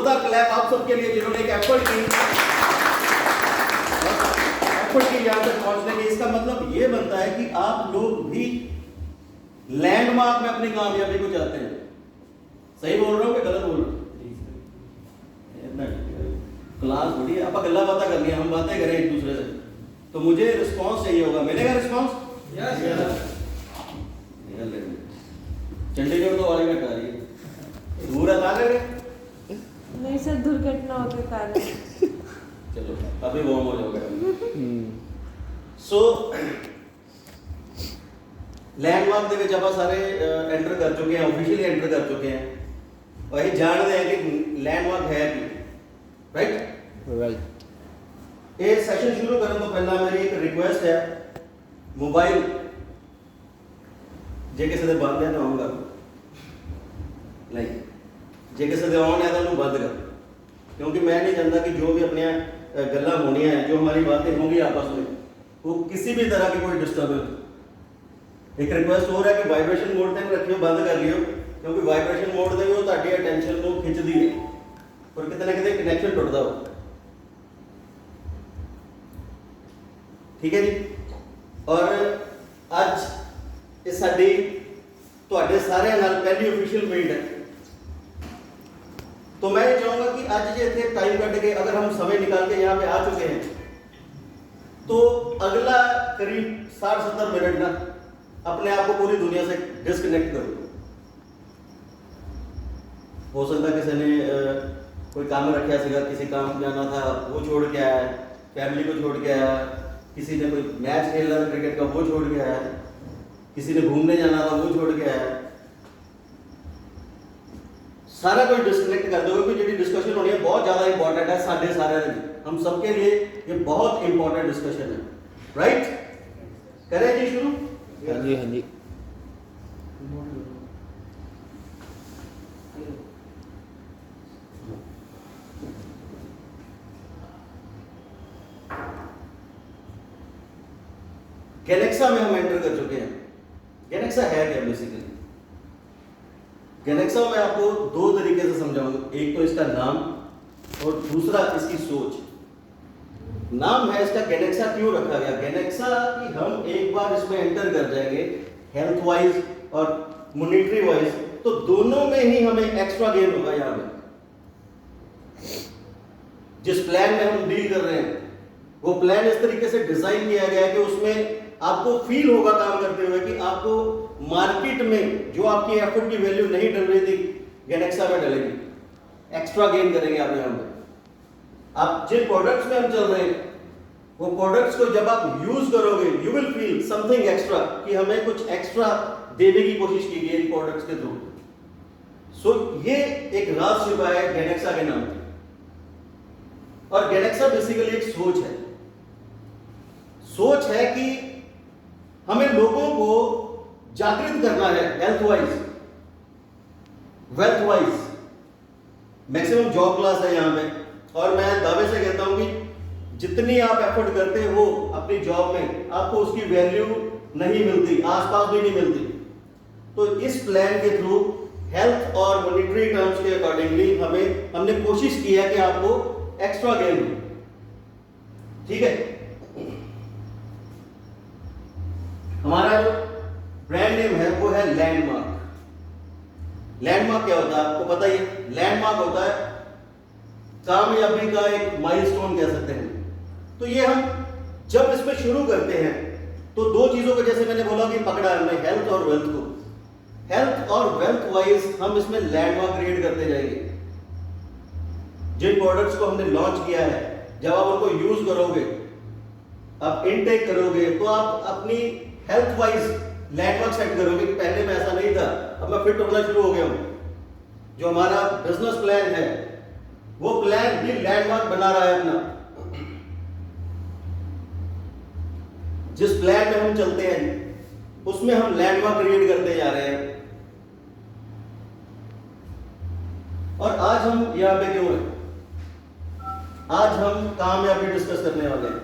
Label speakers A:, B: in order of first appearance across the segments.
A: जोरदार क्लैप आप सबके लिए जिन्होंने एक एफर्ट की यहाँ तक पहुंचने की। इसका मतलब ये बनता है कि आप लोग भी लैंडमार्क में अपनी कामयाबी को चाहते हैं। सही बोल रहा हूँ कि गलत बोल रहा हूँ? क्लास बड़ी आप गल्ला बातें कर लिया, हम बातें करें एक दूसरे से, तो मुझे रिस्पांस चाहिए होगा। मिलेगा रिस्पांस? चंडीगढ़ तो वाली घट आ रही है, दूर है ना करे
B: नहीं सर, दुर्घटनाओं के कारण।
A: चलो अभी वार्म हो जाओगे। सो लैंडमार्क ਦੇ ਵਿੱਚ ਆਪਾਂ ਸਾਰੇ एंटर कर चुके हैं, ऑफिशियली एंटर कर चुके हैं, और ये जानते हैं कि लैंडमार्क है कि राइट। ये सेशन शुरू करने तो पहला मेरी एक रिक्वेस्ट है, मोबाइल जे किसी ਦੇ ਬੰਦ ਹੈ ਤਾਂ ਆਨ ਕਰ, नहीं जे किसी ਦੇ ऑन है तो ਉਹਨੂੰ ਬੰਦ कर, क्योंकि मैं नहीं चाहता कि जो भी अपने गल्ला होनी है, जो हमारी बातें होंगी आपस में, वो किसी भी तरह की कोई डिस्टर्बेंस। एक रिक्वेस्ट हो रहा है कि वाइब्रेशन मोड ਤੇ रखियो, बंद कर लियो, क्योंकि वाइब्रेशन मोड ਤੇ वो ਤੁਹਾਡੀ अटेंशन को खिंचदी है और कितने ना कितने कनेक्शन टुटदा हो। ठीक है जी। और आज ये साडी ਤੁਹਾਡੇ ਸਾਰਿਆਂ ਨਾਲ पहली ऑफिशियल मीट है, तो मैं ये चाहूंगा कि आज जो इतने टाइम कट के अगर हम समय निकाल के यहाँ पे आ चुके हैं, तो अगला करीब 60-70 मिनट ना अपने आप को पूरी दुनिया से डिस्कनेक्ट करो। हो सकता किसी ने कोई काम रखा सीगा, किसी काम जाना था वो छोड़ के आया, फैमिली को छोड़ के आया, किसी ने कोई मैच खेलना था क्रिकेट का वो छोड़ के आया, किसी ने घूमने जाना था वो छोड़ के आया। सारा कोई डिस्कनेक्ट कर दो, क्योंकि जी डिस्कशन होनी है बहुत ज़्यादा इंपॉर्टेंट है साढ़े सारे हम सबके लिए, ये बहुत इंपॉर्टेंट डिस्कशन है। राइट, करें जी शुरू?
C: हाँ जी हाँ जी।
A: गैलेक्सा में हम एंटर कर चुके हैं। गैलेक्सा है क्या बेसिकली? गैलेक्सा में आपको दो तरीके से समझाऊंगा, एक तो इसका नाम और दूसरा इसकी सोच। नाम है इसका गैलेक्सा, क्यों रखा गया गैलेक्सा कि हम एक बार इसमें एंटर कर जाएंगे हेल्थ वाइज और मॉनेटरी वाइज, तो दोनों में ही हमें एक्स्ट्रा गेन होगा। यहाँ पे जिस प्लान में हम डील कर रहे हैं वो प्लान इस तरीके से डिजाइन किया गया है कि उसमें आपको फील होगा काम करते हुए कि आपको मार्केट में जो आपकी एफर्ट की वैल्यू नहीं डल रही थी, गैलेक्सा में डलेगी, एक्स्ट्रा गेन करेंगे आप यहाँ पे। आप जिन प्रोडक्ट्स में हम चल रहे हैं वो प्रोडक्ट्स को जब आप यूज करोगे you will feel something extra, कि हमें कुछ एक्स्ट्रा देने की कोशिश की गई इन प्रोडक्ट्स के थ्रू। सो ये एक राज छिपा है गैलेक्सा के नाम पे, और गैलेक्सा बेसिकली एक सोच है। सोच है कि हमें लोगों को जागृत करना है health wise, wealth wise. Maximum job class है यहाँ पे, और मैं दावे से कहता हूं कि जितनी आप एफर्ट करते हो अपनी जॉब में, आपको उसकी वैल्यू नहीं मिलती, आसपास भी नहीं मिलती। तो इस प्लान के थ्रू हेल्थ और मॉनेटरी टर्म्स के अकॉर्डिंगली हमने कोशिश की है कि आपको एक्स्ट्रा गेन हो। ठीक है। हमारा जो ब्रांड नेम है वो है लैंडमार्क। लैंडमार्क क्या होता है आपको पता ही है। लैंडमार्क होता है कामयाबी का एक माइलस्टोन कह सकते हैं। तो ये हम जब इसमें शुरू करते हैं तो दो चीजों को, जैसे मैंने बोला कि पकड़ा हमने हेल्थ और वेल्थ को, हेल्थ और वेल्थ वाइज हम इसमें लैंडमार्क क्रिएट करते जाएंगे। जिन प्रोडक्ट्स को हमने लॉन्च किया है, जब आप उनको यूज करोगे, आप इनटेक करोगे, तो आप अपनी हेल्थ वाइज लैंडमार्क सेट करोगे कि पहले में ऐसा नहीं था, अब मैं फिट होना शुरू हो गया हूं। जो हमारा बिजनेस प्लान है वो प्लान भी लैंडमार्क बना रहा है अपना। जिस प्लान में हम चलते हैं उसमें हम लैंडमार्क क्रिएट करते जा रहे हैं। और आज हम यहां पे क्यों हैं? आज हम कामयाबी डिस्कस करने वाले हैं।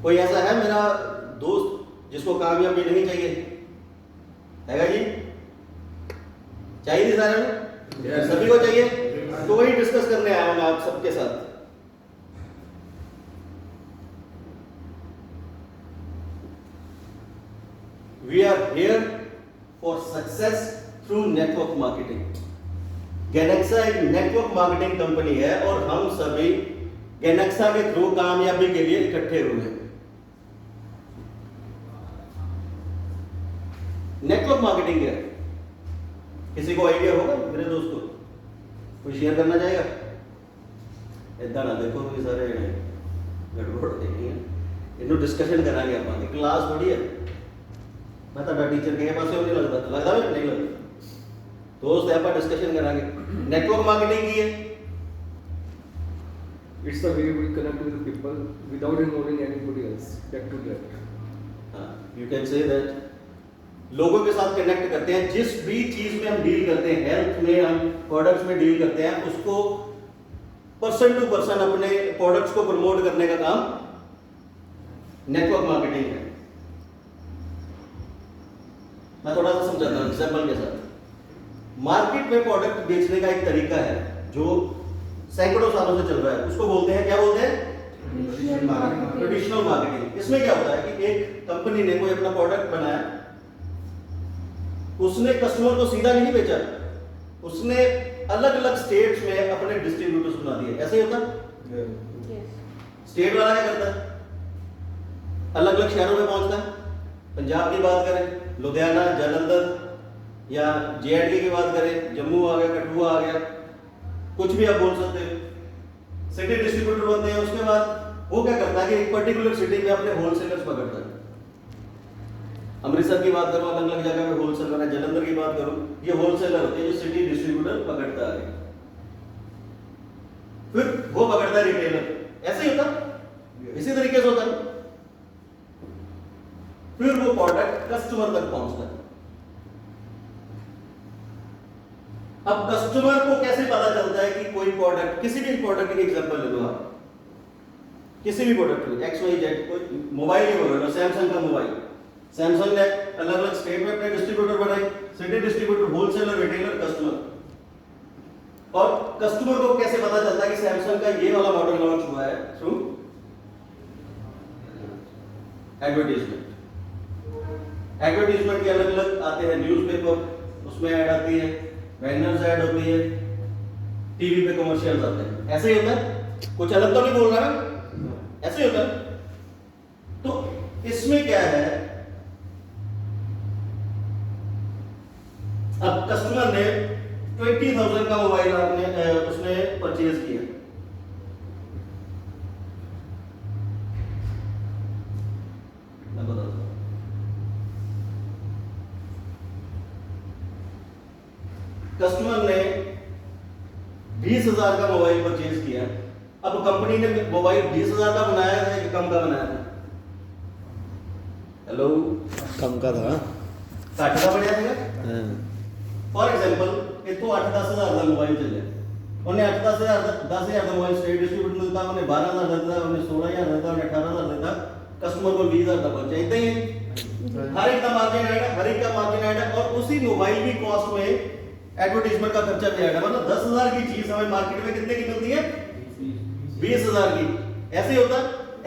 A: कोई ऐसा है मेरा दोस्त जिसको कामयाबी नहीं चाहिए? हैगा जी? चाहिए थी सारे में? सभी को चाहिए, तो वही डिस्कस करने आया हूं मैं आप सबके साथ। We are here for success through network marketing. गैनेक्सा एक नेटवर्क मार्केटिंग कंपनी है और हम सभी गैनेक्सा के थ्रू कामयाबी के लिए इकट्ठे हुए हैं। नेटवर्क मार्केटिंग क्या है? किसी को आइडिया होगा मेरे दोस्तों? कोई शेयर करना चाहेगा? इतना ना देखो कोई सारे गड़बड़ देखी है, इन्हों डिस्कशन करांगे आप क्लास थोड़ी है। मैं तो टीचर के पास नहीं लगता नहीं लगता दोस्त है, आप डिस्कशन करांगे। नेटवर्क मार्केटिंग की है,
C: It's the way we connect with the people without involving anybody else. That to that.
A: You can say that लोगों के साथ कनेक्ट करते हैं। जिस भी चीज में हम डील करते हैं, हेल्थ में हम प्रोडक्ट्स में डील करते हैं, उसको पर्सन टू पर्सन अपने प्रोडक्ट्स को प्रमोट करने का काम नेटवर्क मार्केटिंग है। मैं थोड़ा सा समझाता हूं एग्जांपल के साथ। मार्केट में प्रोडक्ट बेचने का एक तरीका है जो सैकड़ों सालों से चल रहा है, उसको बोलते हैं, क्या बोलते हैं? Traditional marketing. इसमें क्या होता है कि एक कंपनी ने कोई अपना प्रोडक्ट बनाया, उसने कस्टमर को सीधा नहीं बेचा, उसने अलग अलग स्टेट्स में अपने डिस्ट्रीब्यूटर्स बना दिए। ऐसे ही होता है? स्टेट वाला क्या करता है? अलग अलग शहरों में पहुंचता है। पंजाब की बात करें, लुधियाना, जालंधर, या JNK की बात करें, जम्मू आ गया, कठुआ आ गया, कुछ भी आप बोल सकते हो। सिटी डिस्ट्रीब्यूटर होते हैं। उसके बाद वो क्या करता है कि एक पर्टिकुलर सिटी में अपने होलसेलर्स पकड़ता है। अमृतसर की बात करूं, अलग अलग जगह पे होलसेलर है। जलंधर की बात करूं, ये होलसेलर होते हैं जो सिटी डिस्ट्रीब्यूटर पकड़ता है, फिर वो पकड़ता है रिटेलर। ऐसे ही होता है, इसी तरीके से होता है। फिर वो प्रोडक्ट कस्टमर तक पहुंचता है। अब कस्टमर को कैसे पता चलता है कि कोई प्रोडक्ट, किसी भी प्रोडक्ट की एग्जांपल ले लो आप, किसी भी प्रोडक्ट की XYZ, कोई मोबाइल ही बोलो, सैमसंग का मोबाइल। सैमसंग ने अलग अलग स्टेट में अपने डिस्ट्रीब्यूटर बनाए, city distributor, wholesaler, retailer, customer. और कस्टमर को कैसे पता चलता है कि सैमसंग का ये वाला मॉडल लॉन्च हुआ है? Through advertisement. एडवर्टाइजमेंट के अलग अलग आते हैं, न्यूज़पेपर उसमें ऐड आती है, बैनर्स ऐड होती है, टीवी पे कमर्शियल्स आते हैं। ऐसे ही होता है, कुछ अलग तो नहीं बोल रहा मैं, ऐसे ही होता है। तो इसमें क्या है, अब कस्टमर ने 20,000 का मोबाइल आपने उसने परचेज किया, मैं बताता हूं। कस्टमर ने 20,000 का मोबाइल परचेज किया। अब कंपनी ने मोबाइल 20,000 का बनाया है कि कम का बनाया था? हेलो,
D: कम का था।
A: घट का बनाया। फॉर एग्जांपल इतो 8-10 हज़ार का मोबाइल चले, उन्हें 8-10 हज़ार का मोबाइल स्टेट डिस्ट्रीब्यूटर मिलता, उन्हें 12,000 देता, उन्हें 16,000 देता, उन्हें 18,000 देता, कस्टमर को 20,000 का पहुंचा। इतना ही है, हर एक का मार्जिन ऐड है, हर एक का मार्जिन ऐड है। और उसी मोबाइल की कॉस्ट में एडवर्टाइजमेंट का खर्चा भी आएगा। मतलब 10,000 की चीज हमें मार्केट में कितने की मिलती है? 20,000 की। ऐसे होता है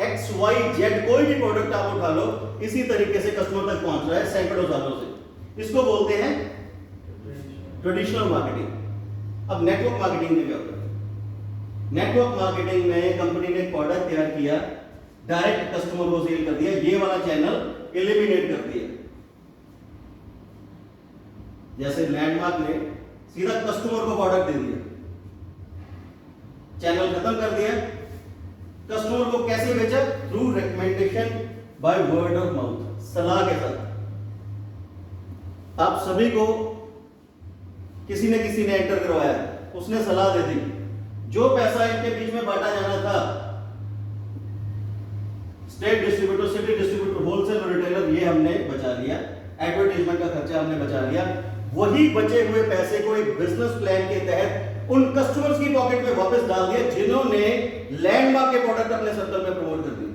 A: XYZ, कोई भी प्रोडक्ट आप उठा लो, इसी तरीके से कस्टमर तक पहुंच रहा है सैकड़ों सालों से। इसको बोलते हैं ट्रेडिशनल मार्केटिंग। अब नेटवर्क मार्केटिंग में क्या होता है? नेटवर्क मार्केटिंग में कंपनी ने प्रोडक्ट तैयार किया, डायरेक्ट कस्टमर को सेल कर दिया, ये वाला चैनल एलिमिनेट कर दिया। जैसे लैंडमार्क ने सीधा कस्टमर को प्रोडक्ट दे दिया, चैनल खत्म कर दिया। कस्टमर को कैसे बेचा? Through recommendation, by word of mouth, सलाह के साथ। आप सभी को किसी ने एंटर करवाया, उसने सलाह दे दी, जो पैसा इनके बीच में बांटा जाना था, state distributor, city distributor, wholesale, retailer, ये हमने बचा लिया। एडवर्टाइजमेंट का खर्चा हमने बचा लिया। वही बचे हुए पैसे को एक बिजनेस प्लान के तहत उन कस्टमर्स की पॉकेट में वापस डाल दिया जिन्होंने लैंडमार्क के प्रोडक्ट अपने सर्कल में प्रमोट कर दिए।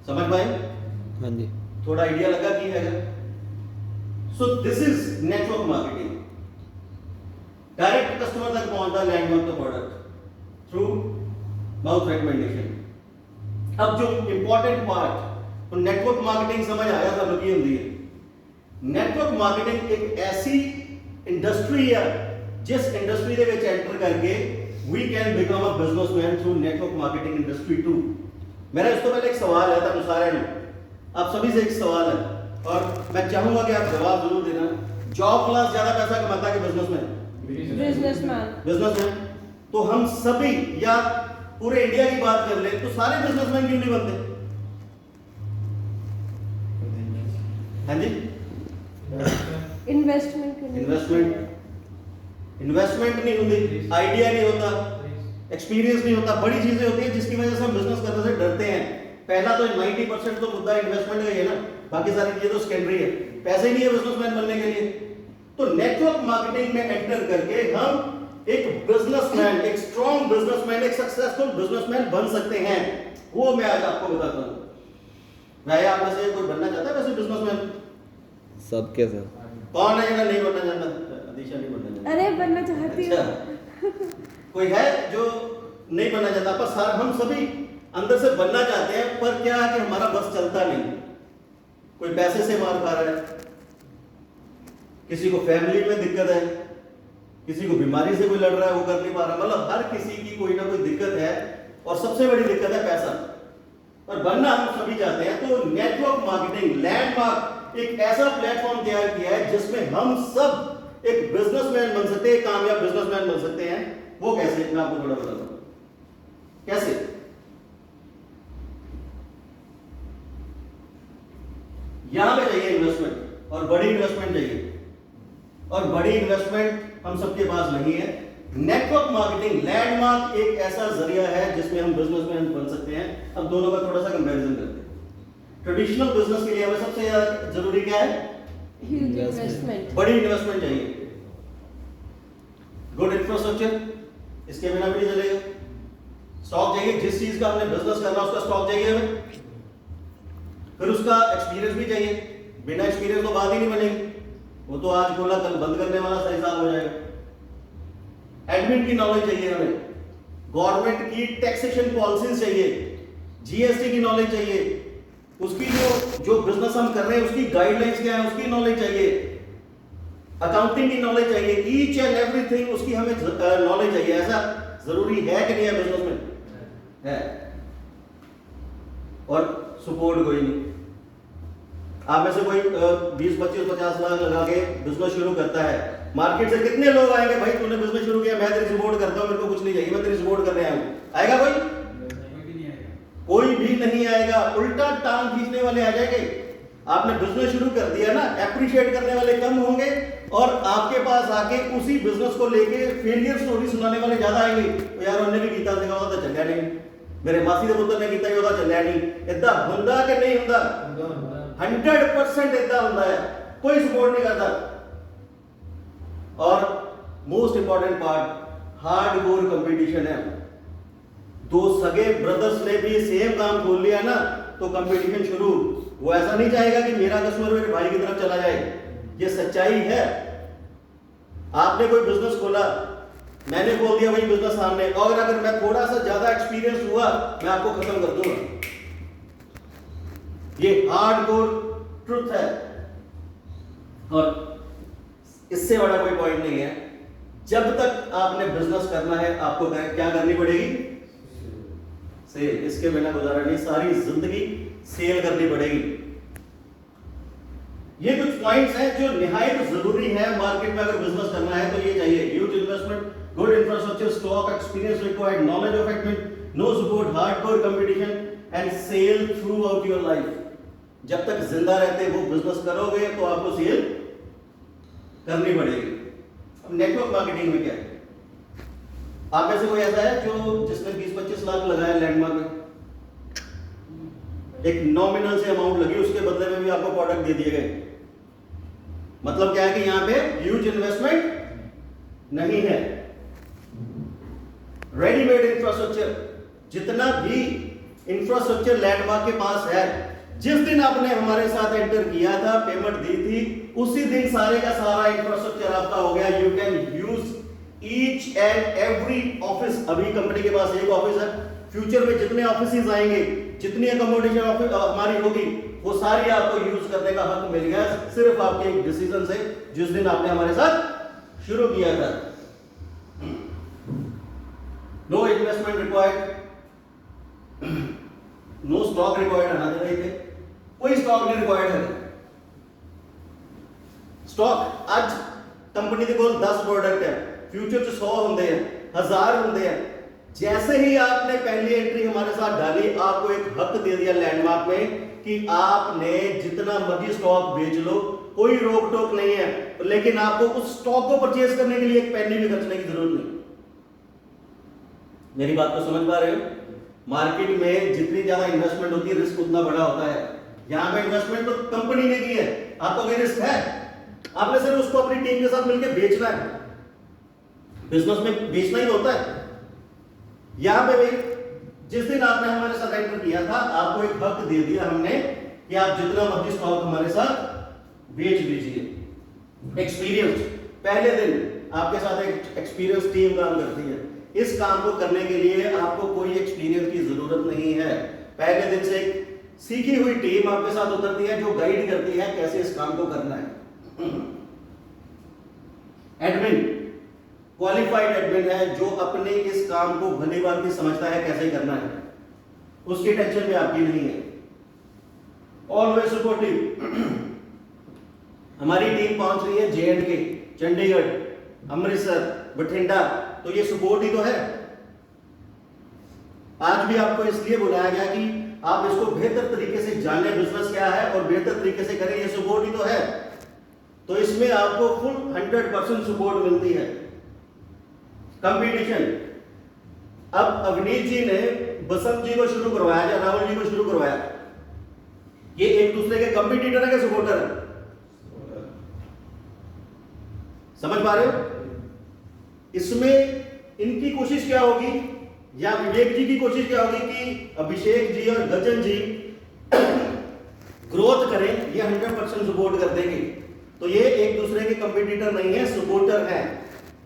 A: समझ पाए?
D: हाँ जी।
A: थोड़ा आइडिया लगा कि है? So this is network marketing. Direct customer तक पहुंचता लैंडमार्क का प्रोडक्ट थ्रू माउथ रिकमेंडेशन। अब जो इंपॉर्टेंट पार्ट, तो नेटवर्क मार्केटिंग समझ आया था लोग, ये होती है नेटवर्क मार्केटिंग एक ऐसी इंडस्ट्री है जिस इंडस्ट्री ਦੇ ਵਿੱਚ एंटर करके we can become a businessman through network marketing industry too। मेरा इस तो पहले एक सवाल है ਤੁਹਾਨੂੰ ਸਾਰਿਆਂ ਨੂੰ, आप सभी से एक सवाल है और मैं चाहूंगा कि आप जवाब जरूर देना। जॉब क्लास ज्यादा पैसा कमाता है कि बिजनेसमैन?
B: बिजनेसमैन।
A: बिजनेसमैन। तो हम सभी या पूरे इंडिया की बात कर ले तो सारे बिजनेसमैन क्यों नहीं बनते? हाँ जी,
B: इन्वेस्टमेंट
A: इन्वेस्टमेंट नहीं होती, आइडिया नहीं होता, एक्सपीरियंस नहीं होता, बड़ी चीजें होती है जिसकी वजह से हम बिजनेस करने से डरते हैं। पहला तो 90% तो मुद्दा इन्वेस्टमेंट का ही है ना, बाकी सारी चीजें तो सेकेंडरी है, पैसे ही नहीं है बिजनेसमैन बनने के लिए। तो नेटवर्क मार्केटिंग में एंटर करके हम एक बिजनेसमैन, एक स्ट्रॉन्ग बिजनेसमैन, एक सक्सेसफुल बिजनेसमैन बन सकते हैं। वो मैं आज आपको बताता हूं। मैं आप में से कोई बनना चाहता है वैसे बिजनेसमैन?
D: सबके सब।
A: कौन है जो नहीं बनना चाहता? अदीशा नहीं बनना चाहता?
B: अरे बनना चाहती हूँ।
A: अच्छा, कोई है जो नहीं बनना चाहता? पर सर हम सभी अंदर से बनना चाहते हैं, पर क्या है कि हमारा बस चलता नहीं। कोई पैसे से मार खा रहा है, किसी को फैमिली में दिक्कत है, किसी को बीमारी से कोई लड़ रहा है, वो कर नहीं पा रहा। मतलब हर किसी की कोई ना कोई दिक्कत है और सबसे बड़ी दिक्कत है पैसा। और बनना हम सभी चाहते हैं। तो नेटवर्क मार्केटिंग लैंडमार्क एक ऐसा प्लेटफॉर्म तैयार किया है जिसमें हम सब एक बिजनेसमैन बन सकते हैं, कामयाब बिजनेसमैन बन सकते हैं। वो कैसे, मैं आपको थोड़ा बताता हूं कैसे। यहां पे चाहिए इन्वेस्टमेंट और बड़ी इन्वेस्टमेंट चाहिए, और बड़ी इन्वेस्टमेंट हम सबके पास नहीं है। नेटवर्क मार्केटिंग लैंडमार्क एक ऐसा जरिया है जिसमें हम बिजनेसमैन बन सकते हैं। अब दोनों का थोड़ा सा कंपैरिजन करते हैं। ट्रेडिशनल बिजनेस के लिए हमें सबसे ज्यादा जरूरी क्या है?
B: Huge investment.
A: बड़ी इन्वेस्टमेंट चाहिए, गुड इंफ्रास्ट्रक्चर, इसके बिना भी नहीं चलेगा। स्टॉक चाहिए, जिस चीज का हमने बिजनेस करना उसका स्टॉक चाहिए हमें। फिर उसका एक्सपीरियंस भी चाहिए, बिना एक्सपीरियंस तो बात ही नहीं बनेगी। वो तो आज खोला कल बंद करने वाला सा हिसाब हो जाएगा। एडमिन की नॉलेज चाहिए हमें, गवर्नमेंट की टैक्सेशन पॉलिसीज चाहिए, जीएसटी की नॉलेज चाहिए, उसकी जो बिजनेस हम कर रहे हैं उसकी गाइडलाइंस क्या है उसकी नॉलेज चाहिए, अकाउंटिंग की नॉलेज चाहिए, ईच एंड एवरीथिंग उसकी हमें नॉलेज चाहिए। ऐसा जरूरी है कि नहीं है बिजनेस में? है। और सपोर्ट कोई नहीं। आप में से कोई 20, 25, 50 लाख लगा के बिजनेस शुरू करता है, मार्केट से कितने लोग आएंगे, भाई तूने बिजनेस शुरू किया, मैं तेरी सपोर्ट करता हूं, मेरे को कुछ नहीं चाहिए, मैं तेरी सपोर्ट करने आया हूं? आएगा कोई? कोई भी नहीं आएगा। उल्टा टांग खींचने वाले आ जाएंगे। आपने बिजनेस शुरू कर दिया ना, एप्रिशिएट करने वाले कम होंगे और आपके पास आके उसी बिजनेस को लेके फेलियर स्टोरी सुनाने वाले ज्यादा आएंगे। तो यार उन्हें भी कीता सीगा, ਉਹਦਾ ਚੱਲਿਆ नहीं, मेरे मासी ਦੇ ਪੁੱਤਰ ਨੇ ਕੀਤਾ ਹੀ ਉਹਦਾ ਚੱਲਿਆ नहीं। ਇਦਾਂ ਹੁੰਦਾ कि नहीं ਹੁੰਦਾ? 100% ਇਦਾਂ ਹੁੰਦਾ है, कोई सपोर्ट नहीं करता। और most important part, hardcore competition है। दो सगे ब्रदर्स ने भी सेम काम खोल लिया ना तो कंपटीशन शुरू। वो ऐसा नहीं चाहेगा कि मेरा कस्टमर मेरे भाई की तरफ चला जाए, ये सच्चाई है। आपने कोई बिजनेस खोला, मैंने बोल दिया भाई बिजनेस सामने, और अगर मैं थोड़ा सा ज्यादा एक्सपीरियंस हुआ मैं आपको खत्म कर दूंगा। ये हार्डकोर ट्रुथ है। और इससे बड़ा कोई पॉइंट नहीं है। जब तक आपने बिजनेस करना है आपको क्या करनी पड़ेगी? सेल। इसके बिना गुजारा नहीं, सारी जिंदगी सेल करनी पड़ेगी। ये कुछ पॉइंट्स हैं जो निहायत जरूरी है मार्केट में अगर बिजनेस करना है तो ये चाहिए। Huge investment, good infrastructure, stock, experience required, knowledge of admin, no support, hardcore competition and sell throughout your life. जब तक जिंदा रहते वो बिजनेस करोगे तो आपको सेल करनी पड़ेगी। अब नेटवर्क मार्केटिंग में क्या है? आप में से कोई ऐसा है जो जिसने 20-25 लाख लगाया लैंडमार्क में, एक नॉमिनल से अमाउंट लगी, उसके बदले में भी आपको प्रोडक्ट दे दिए गए। मतलब क्या है कि यहां पे ह्यूज इन्वेस्टमेंट नहीं है। रेडीमेड इंफ्रास्ट्रक्चर, जितना भी इंफ्रास्ट्रक्चर लैंडमार्क के पास है, जिस दिन आपने हमारे साथ एंटर किया था, पेमेंट दी थी, उसी दिन सारे का सारा इंफ्रास्ट्रक्चर आपका हो गया। You can use each and every office, अभी कंपनी के पास एक ऑफिस है, फ्यूचर में जितने ऑफिसेज आएंगे, जितनी अकोमोडेशन हमारी होगी, वो सारी आपको यूज करने का हक मिल गया सिर्फ आपके एक डिसीजन से, जिस दिन आपने हमारे साथ शुरू किया था। No investment required, no stock required, आना दे रहे थे, कोई स्टॉक नहीं रिक्वायर्ड है। स्टॉक आज कंपनी के कोल 10 प्रोडक्ट है, फ्यूचर च 100 होंगे हैं, 1000 होंगे हैं। जैसे ही आपने पहली एंट्री हमारे साथ डाली, आपको एक हक दे दिया लैंडमार्क में कि आपने जितना मर्जी स्टॉक बेच लो, कोई रोक टोक नहीं है, लेकिन आपको उस स्टॉक को परचेज करने के लिए एक पैनी भी खर्चने की जरूरत नहीं। मेरी बात को समझ पा रहे हो? मार्केट में जितनी ज्यादा इन्वेस्टमेंट होती है, रिस्क उतना बड़ा होता है। यहां पे इन्वेस्टमेंट तो कंपनी ने की है, आपको कोई रिस्क है? आपने सिर्फ उसको अपनी टीम के साथ मिलकर बेचना है। बिजनेस में बेचना ही होता है। यहां पे भी जिस दिन आपने हमारे साथ एंटर किया था, आपको एक हक दे दिया हमने कि आप जितना मर्जी स्टॉक हमारे साथ बेच दीजिए। एक्सपीरियंस, पहले दिन आपके साथ एक एक्सपीरियंस टीम काम करती है। इस काम को करने के लिए आपको कोई एक्सपीरियंस की जरूरत नहीं है। पहले दिन से एक सीखी हुई टीम आपके साथ उतरती है, जो गाइड करती है कैसे इस काम को करना है। एडमिन, क्वालिफाइड एडमिन है, जो अपने इस काम को भली भांति समझता है कैसे करना है, उसकी टेंशन भी आपकी नहीं है। Always supportive. हमारी टीम पहुंच रही है J&K, चंडीगढ़, अमृतसर, बठिंडा, तो ये सपोर्ट ही तो है। आज भी आपको इसलिए बुलाया गया कि आप इसको बेहतर तरीके से जाने, बिजनेस क्या है और बेहतर तरीके से करें, ये सपोर्ट ही तो है। तो इसमें आपको फुल 100% सपोर्ट मिलती है। कंपटीशन, अब अवनीश जी ने बसंत जी को शुरू करवाया या राहुल जी को शुरू करवाया, ये एक दूसरे के कंपटीटर है कि सपोर्टर है? समझ पा रहे हो? इसमें इनकी कोशिश क्या होगी या विवेक जी की कोशिश क्या होगी कि अभिषेक जी और गजन जी ग्रोथ करें, ये 100% सपोर्ट कर देंगे। तो ये एक दूसरे के कंपटीटर नहीं है, सपोर्टर है।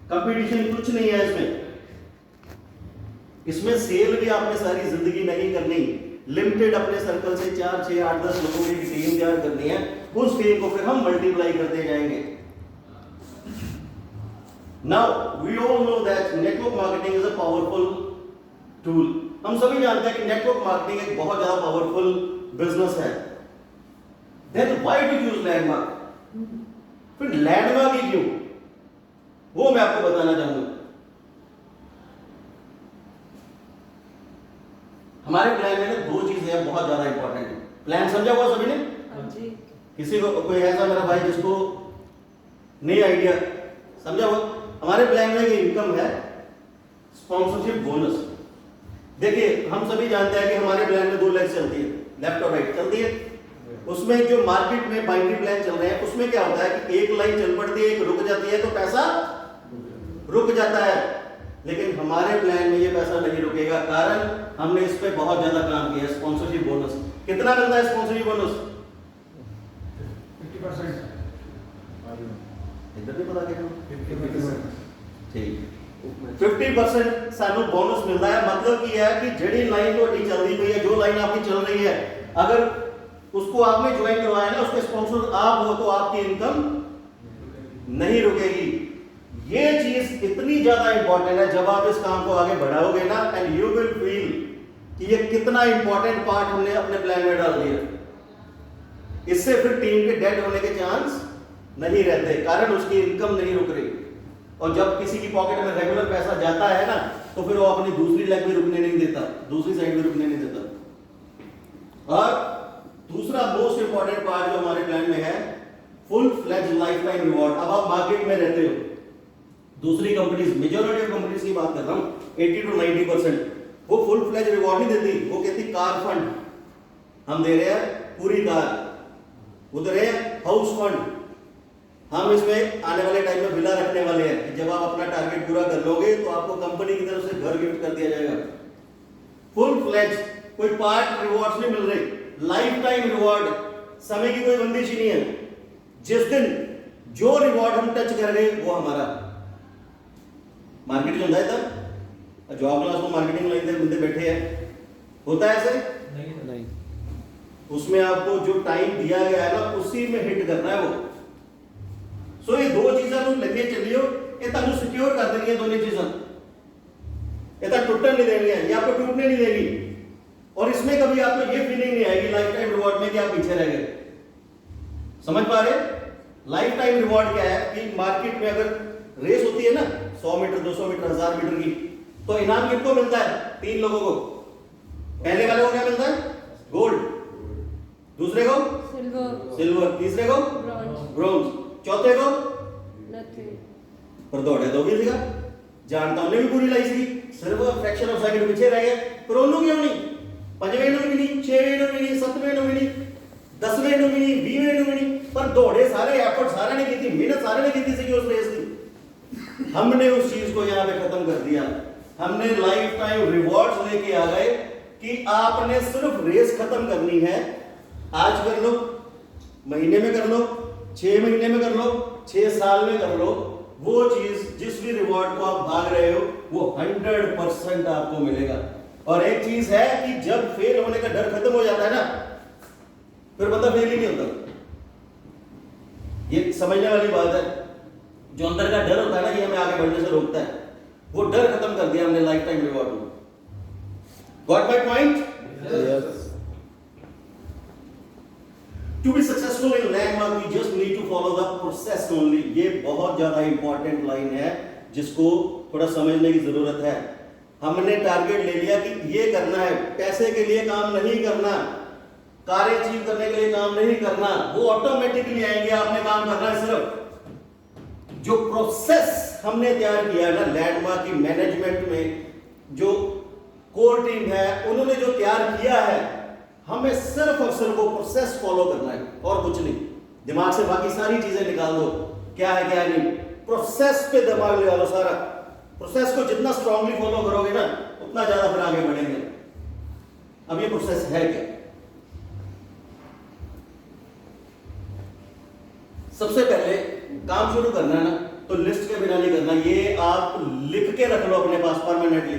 A: कंपटीशन कुछ नहीं है इसमें। इसमें सेल भी आपने सारी जिंदगी नहीं करनी, लिमिटेड अपने सर्कल से 4, 6, 8, 10 लोगों की टीम तैयार करनी है। उस टीम को फिर हम मल्टीप्लाई करते जाएंगे। Now we all know that network marketing is a powerful tool. हम सभी जानते हैं कि नेटवर्क मार्केटिंग एक बहुत ज्यादा पावरफुल बिजनेस है। Then why to use landmark? फिर लैंडमार्क ही क्यों, वो मैं आपको बताना चाहूंगा। हमारे प्लान में दो चीजें बहुत ज्यादा इंपॉर्टेंट है। प्लान समझा हुआ सभी ने?
B: हाँ जी।
A: किसी को कोई ऐसा मेरा भाई जिसको नहीं आइडिया समझा हुआ? हमारे प्लान में इनकम है स्पॉन्सरशिप बोनस। देखिए हम सभी जानते हैं कि हमारे प्लान में 2 लेग चलती है, लेफ्ट और राइट चलती है। उसमें जो मार्केट में बाइनरी प्लान चल रहे हैं, उसमें क्या होता है कि एक लाइन चल पड़ती है, एक रुक जाती है, तो पैसा रुक जाता है। लेकिन हमारे प्लान में ये पैसा नहीं रुकेगा, कारण हमने इस पे बहुत ज्यादा काम किया है। स्पॉन्सरशिप बोनस कितना मिलता है? Sponsorship bonus
C: 50%।
A: इधर भी पता क्या? ठीक, 50% सानू बोनस मिलता है। मतलब ये है कि जड़ी लाइन तो चल रही है, जो लाइन आपकी चल रही है, अगर उसको आपने ज्वाइन करवाया ना, उसके स्पॉन्सर आप हो, तो आपकी इनकम नहीं रुकेगी। ये चीज इतनी ज्यादा इंपॉर्टेंट है। जब आप इस काम को आगे बढ़ाओगे ना, एंड यू विल फील कि ये कितना इंपॉर्टेंट पार्ट हमने अपने प्लान में डाल दिया। इससे फिर टीम के डेड होने के चांस नहीं रहते, कारण उसकी इनकम नहीं रुक रही। और जब किसी की पॉकेट में रेगुलर पैसा जाता है ना, तो फिर वो अपनी दूसरी लेग भी रुकने नहीं देता, दूसरी साइड भी रुकने नहीं देता। और दूसरा मोस्ट इंपॉर्टेंट पार्ट जो हमारे प्लान में है, full fledge life time reward. अब आप मार्केट में रहते हो, दूसरी कंपनीज, मेजॉरिटी ऑफ कंपनीज की बात कर रहा हूं, 80 to 90%, वो फुल फ्लेज रिवॉर्ड नहीं देती। वो कहती कार फंड हम दे रहे हैं, पूरी कार। उधर है हाउस फंड, हम इसमें आने वाले टाइम में विला रखने वाले हैं कि जब आप अपना टारगेट पूरा कर लोगे तो आपको कंपनी की तरफ से घर गिफ्ट कर दिया जाएगा। फुल फ्लेज, कोई पार्ट रिवॉर्ड्स नहीं मिल रहे, लाइफ टाइम रिवॉर्ड। समय की कोई बंदिश ही नहीं है। जिस दिन जो रिवॉर्ड हम टच कर गए वो हमारा। मार्केट जो ਹੁੰਦਾ है जॉब क्लास में मार्केटिंग लाइन दे बंदे बैठे हैं, होता है ऐसे?
D: नहीं।
A: उसमें आपको जो टाइम दिया गया है ना उसी में हिट करना है वो। सो ये दो चीज़ां ਨੂੰ ਲੱਗੇ ਚੱਲਿਓ, ਇਹ ਤੁਹਾਨੂੰ ਸਿਕਿਉਰ ਕਰ ਦੇਣਗੀਆਂ दोनों चीज़ां, ये तो टूटने नहीं देनी है, ये आपको टूटने नहीं देगी। और इसमें कभी आपको ये फीलिंग नहीं आएगी लाइफ टाइम रिवॉर्ड में कि आप पीछे रह गए। समझ पा रहे? लाइफ टाइम रिवॉर्ड क्या है कि मार्केट में अगर रेस होती है ना 100 मीटर 200 मीटर 1000 मीटर की, तो इनाम किसको मिलता है? 3 लोगों को। पहले वाले को क्या मिलता है? गोल्ड। दूसरे को
B: Silver.
A: सिल्वर। तीसरे को
B: Bronze.
A: ब्रॉन्ज। चौथे को
B: Nothing.
A: पर दौड़े तो भी सीगा, जानता उन्हें भी पूरी लाई सी, सिर्फ फ्रैक्शन ऑफ सेकंड पीछे रह गए। पर ਉਹਨੂੰ ਕਿਉਂ ਨਹੀਂ? 5ਵੇਂ ਨੂੰ ਵੀ ਨਹੀਂ, 6ਵੇਂ ਨੂੰ ਵੀ नहीं, 7ਵੇਂ ਨੂੰ भी नहीं, 10ਵੇਂ ਨੂੰ भी नहीं, 20ਵੇਂ ਨੂੰ भी नहीं, पर दौड़े सारे, एफर्ट सारे ने की थी, मेहनत सारे ने की थी उस रेस की। हमने उस चीज को यहाँ पे खत्म कर दिया। हमने लाइफ टाइम रिवॉर्ड्स लेके आ गए कि आपने सिर्फ रेस खत्म करनी है। आज कर लो, महीने में कर लो, 6 महीने में कर लो, 6 साल में कर लो, वो चीज जिस भी रिवॉर्ड को आप भाग रहे हो वो 100% आपको मिलेगा। और एक चीज है कि जब फेल होने का डर खत्म हो जाता है ना, फिर बंदा फेल ही नहीं होता। ये समझने वाली बात है। जो अंदर का डर होता है ना, ये हमें आगे बढ़ने से रोकता है, वो डर खत्म कर दिया हमने लाइफ टाइम रिवॉर्ड में। Got my point?
D: Yes.
A: To be successful in landmark, we just need to follow the process only. ये बहुत ज्यादा इंपॉर्टेंट लाइन है जिसको थोड़ा समझने की जरूरत है। हमने टारगेट ले लिया कि ये करना है, पैसे के लिए काम नहीं करना, कार्य अचीव करने के लिए काम नहीं करना, वो ऑटोमेटिकली आएंगे, आपने काम करना है। सिर्फ जो प्रोसेस हमने तैयार किया है ना लैंडमार्क की मैनेजमेंट में, जो कोर टीम है उन्होंने जो तैयार किया है, हमें सिर्फ और सिर्फ वो प्रोसेस फॉलो करना है और कुछ नहीं। दिमाग से बाकी सारी चीजें निकाल दो, क्या है क्या नहीं, प्रोसेस पे दिमाग लगा लो सारा। प्रोसेस को जितना स्ट्रांगली फॉलो करोगे ना उतना ज्यादा फिर आगे बढ़ेंगे। अब ये प्रोसेस है क्या? सबसे पहले काम शुरू करना है ना तो लिस्ट के बिना नहीं करना। ये आप लिख के रख लो अपने पास परमानेंटली,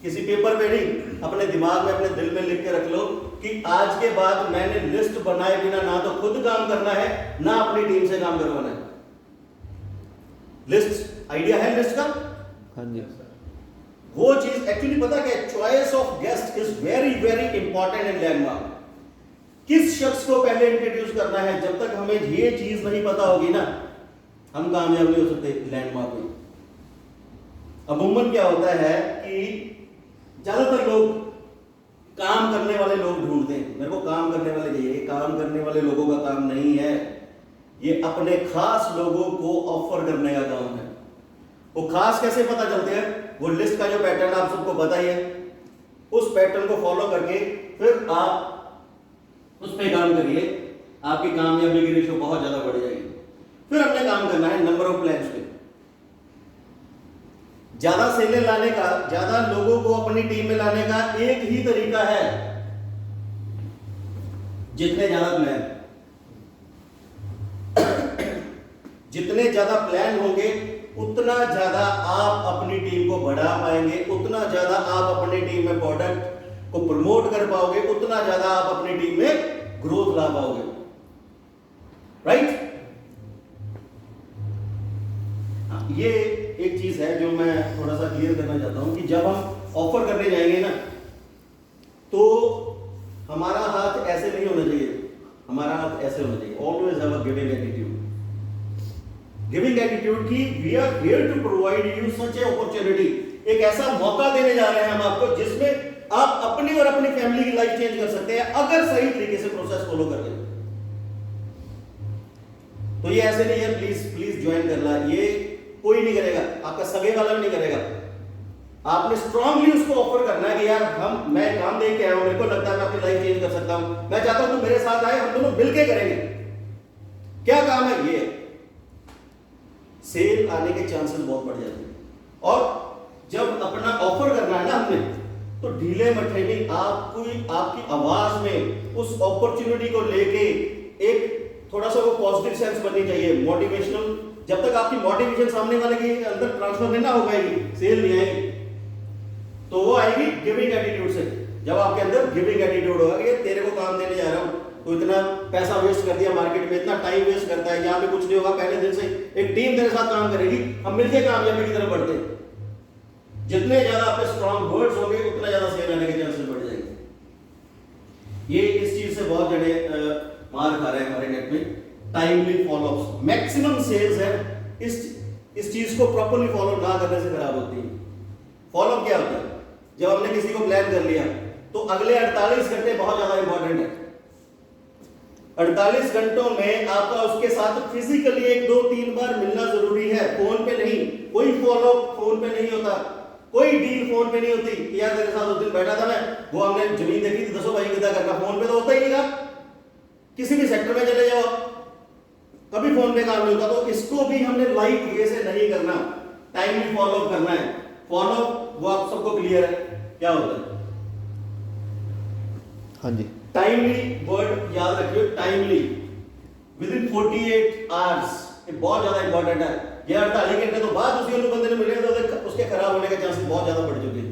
A: किसी पेपर पे नहीं, अपने दिमाग में अपने दिल में लिख के रख लो कि आज के बाद मैंने लिस्ट बनाए बिना ना तो खुद काम करना है ना अपनी टीम से काम करवाना है। लिस्ट आइडिया है लिस्ट का?
D: हाँ जी।
A: वो चीज एक्चुअली पता क्या है, choice of guest is very very important in landmark. किस शख्स को पहले इंट्रोड्यूस करना है, जब तक हमें ये चीज नहीं पता होगी ना हम कामयाब नहीं हो सकते लैंडमार्क में। अमूमन क्या होता है कि ज्यादातर लोग काम करने वाले लोग ढूंढते हैं, मेरे को काम करने वाले चाहिए। काम करने वाले लोगों का काम नहीं है, ये अपने खास लोगों को ऑफर करने का काम है। वो खास कैसे पता चलते हैं? वो लिस्ट का जो पैटर्न आप सबको पता ही है, उस पैटर्न को फॉलो करके फिर आप उस पे काम करिए, आपकी कामयाबी की रेशो बहुत ज्यादा बढ़ जाएगी। फिर हमने काम करना है नंबर ऑफ प्लान्स पे। ज्यादा सेलें लाने का, ज्यादा लोगों को अपनी टीम में लाने का एक ही तरीका है, जितने ज्यादा प्लान जितने ज्यादा प्लान होंगे उतना ज्यादा आप अपनी टीम को बढ़ा पाएंगे, उतना ज्यादा आप अपनी टीम में प्रोडक्ट को प्रमोट कर पाओगे, उतना ज्यादा आप अपनी टीम में ग्रोथ ला पाओगे। राइट? ये एक चीज है जो मैं थोड़ा सा क्लियर करना चाहता हूं कि जब हम ऑफर करने जाएंगे ना तो हमारा हाथ ऐसे नहीं होना चाहिए, हमारा हाथ ऐसे होना चाहिए। Always have a giving attitude. Giving attitude की we are here to provide you such a opportunity. एक ऐसा मौका देने जा रहे हैं हम आपको जिसमें आप अपनी और अपनी फैमिली की लाइफ चेंज कर सकते हैं अगर सही तरीके से प्रोसेस फॉलो कर ले। तो ये ऐसे नहीं है प्लीज प्लीज ज्वाइन करना, ये कोई नहीं करेगा, आपका सगे वाला भी नहीं करेगा। आपने स्ट्रांगली उसको ऑफर करना है कि यार मैं काम देख के आया हूं, मेरे को लगता है मैं अपनी लाइफ चेंज कर सकता हूं, मैं चाहता हूं तू मेरे साथ आए, हम दोनों मिलके करेंगे। क्या काम है? ये सेल आने के चांसेस बहुत बढ़ जाते हैं। और जब अपना ऑफर करना है ना हमने, तो ढीले मठे नहीं, आपकी आवाज में उस अपॉर्चुनिटी को लेके एक थोड़ा सा वो पॉजिटिव सेंस बननी चाहिए, मोटिवेशनल जब तक आपकी मोटिवेशन सामने वाले के अंदर ट्रांसफर नहीं ना हो पाएगी, सेल नहीं आएगी। तो वो आएगी गिविंग एटीट्यूड से। जब आपके अंदर गिविंग एटीट्यूड होगा कि तेरे को काम देने जा रहा हूँ, तो इतना पैसा वेस्ट कर दिया मार्केट में, इतना टाइम वेस्ट करता है, यहाँ पे कुछ नहीं होगा, पहले दिन से एक टीम तेरे साथ काम करेगी, हम मिलकर कामयाबी की तरफ बढ़ते हैं। जितने ज्यादा आपके स्ट्रॉन्ग वर्ड्स होंगे उतना ज्यादा सेल आने के चांसेस बढ़ जाएंगे। ये इस चीज से बहुत जने मार खा रहे हैं हमारे नेट में। टाइमली फॉलोअप्स, मैक्सिमम सेल्स है इस चीज को प्रॉपर्ली फॉलो ना करने से खराब होती है। फॉलोअप क्या होता है? जब हमने किसी को प्लान कर लिया तो अगले 48 घंटे बहुत ज्यादा इंपॉर्टेंट है। 48 घंटों में आपका उसके साथ फिजिकली 1, 2, 3 बार मिलना जरूरी है, फोन पे नहीं। कोई फॉलोअप फोन पे नहीं होता, कोई डील फोन पे नहीं होती। यार तेरे साथ उस दिन बैठा था मैं, वो हमने जमीन देखी थी, 10 भाई कितना करना, फोन पे तो होता ही नहीं था। किसी भी सेक्टर में चले जाओ कभी फोन पे काम नहीं होता। तो इसको भी हमने लाइट वे से नहीं करना, टाइमली फॉलोअप करना है। फॉलोअप वो आप सबको क्लियर है क्या होता है?
D: हाँ जी।
A: टाइमली वर्ड याद रखिए, टाइमली विद इन 48 आवर्स, ये बहुत ज्यादा इंपॉर्टेंट है। ये 48 घंटे तो बाद उसी बंदे ने मिले तो उसके खराब होने के चांसेस बहुत ज्यादा बढ़ चुके हैं।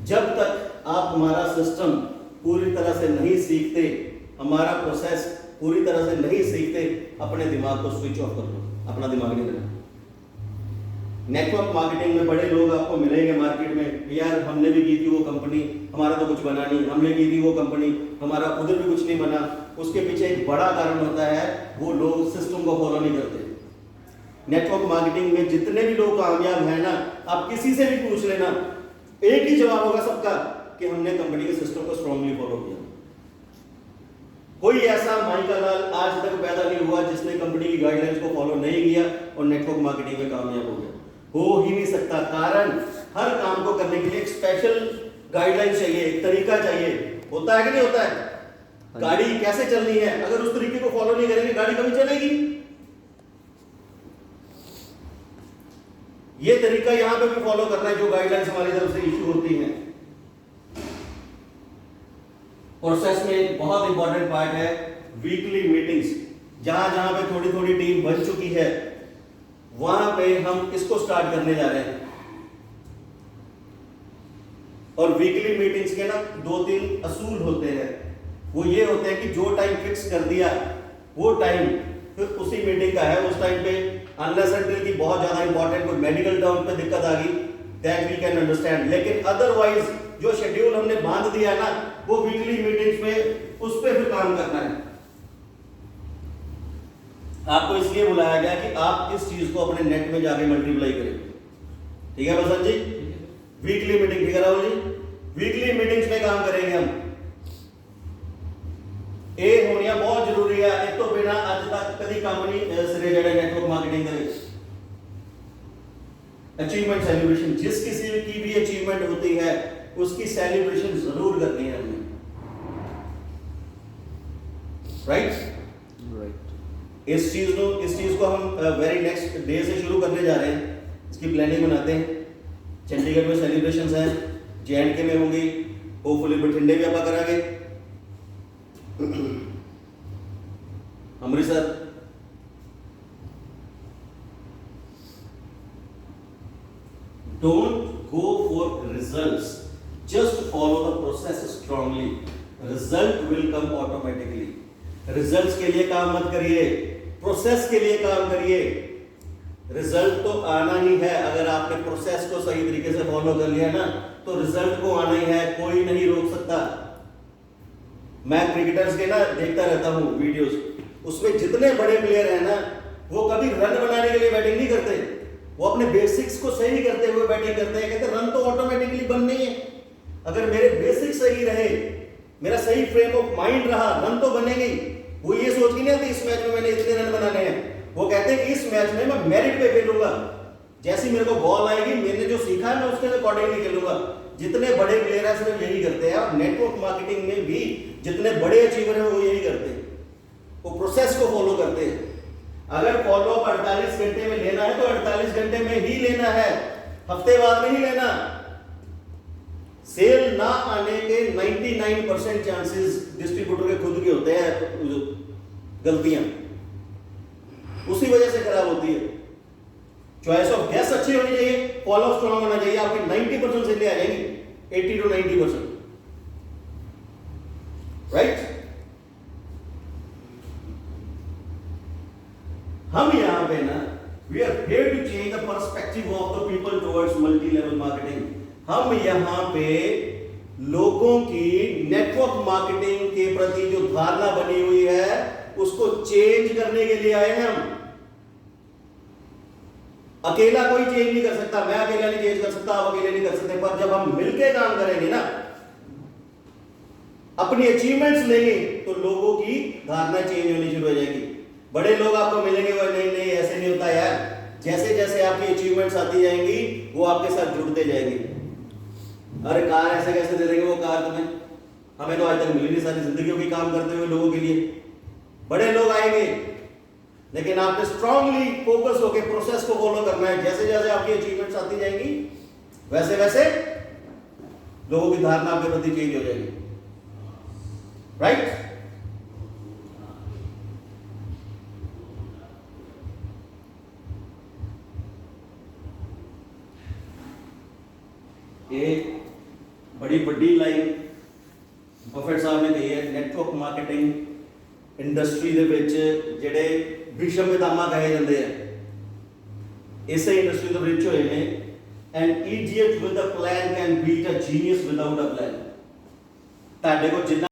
A: जब तक आप हमारा सिस्टम पूरी तरह से नहीं सीखते, हमारा प्रोसेस पूरी तरह से नहीं सीखते, अपने दिमाग को स्विच ऑफ कर दो, अपना दिमाग नहीं लगाना। नेटवर्क मार्केटिंग में बड़े लोग आपको मिलेंगे मार्केट में, यार हमने भी की थी वो कंपनी, हमारा तो कुछ बना नहीं, हमने की थी वो कंपनी, हमारा उधर भी कुछ नहीं बना। उसके पीछे एक बड़ा कारण होता है, वो लोग सिस्टम को फॉलो नहीं करते। नेटवर्क मार्केटिंग में जितने भी लोग कामयाब हैं ना, आप किसी से भी पूछ लेना, एक ही जवाब होगा सबका कि हमने कंपनी के सिस्टम को स्ट्रांगली फॉलो किया। कोई ऐसा माइकल आज तक पैदा नहीं हुआ जिसने कंपनी की गाइडलाइंस को फॉलो नहीं किया और नेटवर्क मार्केटिंग में कामयाब हो गया। हो ही नहीं सकता, कारण हर काम को करने के लिए एक स्पेशल गाइडलाइन चाहिए, एक तरीका चाहिए। होता है कि नहीं होता है? गाड़ी कैसे चलनी है, अगर उस तरीके को फॉलो नहीं करेंगे गाड़ी कभी चलेगी। ये तरीका यहां पे भी फॉलो करना है जो गाइडलाइंस हमारी तरफ से इशू होती हैं। प्रोसेस में एक बहुत इंपॉर्टेंट पार्ट है वीकली मीटिंग्स। जहां जहां पे थोड़ी थोड़ी टीम बन चुकी है वहां पे हम इसको स्टार्ट करने जा रहे हैं। और वीकली मीटिंग्स के ना 2-3 असूल होते हैं। वो ये होते हैं कि जो टाइम फिक्स कर दिया वो टाइम फिर उसी मीटिंग का है। उस टाइम पे अनलेस अनटिल की बहुत ज्यादा इंपॉर्टेंट कोई मेडिकल टर्म पे दिक्कत आ गई, दैट वी कैन अंडरस्टैंड। लेकिन अदरवाइज जो शेड्यूल हमने बांध दिया ना, वो वीकली मीटिंग्स में उस पे फिर काम करना है। आपको इसलिए बुलाया गया कि आप इस चीज को अपने नेट में जाके मल्टीप्लाई करें। ठीक है बसंत जी? वीकली मीटिंग, ठीक है राहुल जी? वीकली मीटिंग्स में काम करेंगे हम। ए होनिया बहुत जरूरी है। एक तो बिना अज तक कभी काम नहीं सिरे जड़े नेटवर्क मार्केटिंग दे विच अचीवमेंट सेलिब्रेशन, जिस किसी की भी अचीवमेंट होती है उसकी सेलिब्रेशन जरूर करनी है हमने, राइट? इस चीज को हम वेरी नेक्स्ट डे से शुरू करने जा रहे हैं। इसकी प्लानिंग बनाते हैं। चंडीगढ़ में सेलिब्रेशंस हैं, J&K में होंगी, होपफुली बठिंडे भी आप करांगे, Amritsar. Don't go for results, just follow the process strongly. Result will come automatically. Results के लिए काम मत करिए, प्रोसेस के लिए काम करिए। रिजल्ट तो आना ही है। अगर आपने प्रोसेस को सही तरीके से फॉलो कर लिया ना, तो रिजल्ट को आना ही है, कोई नहीं रोक सकता। मैं क्रिकेटर्स के ना देखता रहता हूँ वीडियोस, उसमें जितने बड़े प्लेयर हैं ना, वो कभी रन बनाने के लिए बैटिंग नहीं करते, वो अपने बेसिक्स को सही करते हुए बैटिंग करते हैं। कहते रन तो ऑटोमेटिकली बनने ही है। अगर मेरे बेसिक सही रहे, मेरा सही फ्रेम ऑफ माइंड रहा, रन तो बनेंगे। वो ये सोच के नहीं आते इस मैच में मैंने इतने रन बनाने हैं। वो कहते हैं कि इस मैच में मैं मेरिट पे खेलूंगा, जैसी मेरे को बॉल आएगी, मैंने जो सीखा है मैं उसके अकॉर्डिंगली खेलूंगा। जितने बड़े प्लेयर हैं सिर्फ यही करते हैं। और नेटवर्क मार्केटिंग में भी जितने बड़े अचीवर हैं वो यही करते हैं, वो प्रोसेस को फॉलो करते हैं। अगर फॉलो अप 48 घंटे में लेना है तो 48 घंटे में ही लेना है, हफ्ते बाद नहीं लेना। सेल ना आने के 99% चांसेस डिस्ट्रीब्यूटर के खुद के होते हैं। गलतियां उसी वजह से खराब होती है। चॉइस ऑफ गेस अच्छी होनी चाहिए, फॉलो स्ट्रॉन्ग होना चाहिए, आपकी 90% से ले आ जाएंगी, 80 to 90%, राइट। हम यहां पे ना we are here to change the perspective of the people towards multi level marketing. हम यहां पे लोगों की नेटवर्क मार्केटिंग के प्रति जो धारणा बनी हुई है उसको चेंज करने के लिए आए हैं। हम अकेला कोई चेंज नहीं कर सकता, मैं अकेला नहीं चेंज कर सकता, आप अकेले नहीं कर सकते, पर जब हम मिलकर काम करेंगे ना, अपनी अचीवमेंट्स लेंगे तो लोगों की धारणा चेंज होनी शुरू हो जाएगी। बड़े लोग आपको मिलेंगे, वो नहीं नहीं ऐसे नहीं होता यार, जैसे जैसे आपकी अचीवमेंट्स आती जाएंगी वो आपके साथ जुड़ते जाएंगे। अरे कार ऐसे कैसे दे देंगे वो कार तुम्हें, हमें तो आज तक मिली नहीं, सारी जिंदगी की काम करते हुए लोगों के लिए। बड़े लोग आएंगे, लेकिन आपने स्ट्रांगली फोकस होकर प्रोसेस को फॉलो करना है। जैसे जैसे आपकी अचीवमेंट्स आती जाएंगी वैसे वैसे लोगों की धारणा आपके प्रति चेंज हो जाएगी, राइट। ये बड़ी बड़ी लाइन बफेट साहब ने कही है। नेटवर्क मार्केटिंग इंडस्ट्री ਦੇ ਵਿੱਚ ਜਿਹੜੇ ਵਿਸ਼ਵ ਪਿਤਾਮਾ ਕਹੇ ਜਾਂਦੇ ਆ, ਇਸੇ ਇੰਡਸਟਰੀ ਦੇ ਵਿੱਚ ਹੋਏ ਨੇ। An idiot with a plan can beat a genius without a plan. ਤੁਹਾਡੇ ਕੋਲ ਜਿੰਨਾ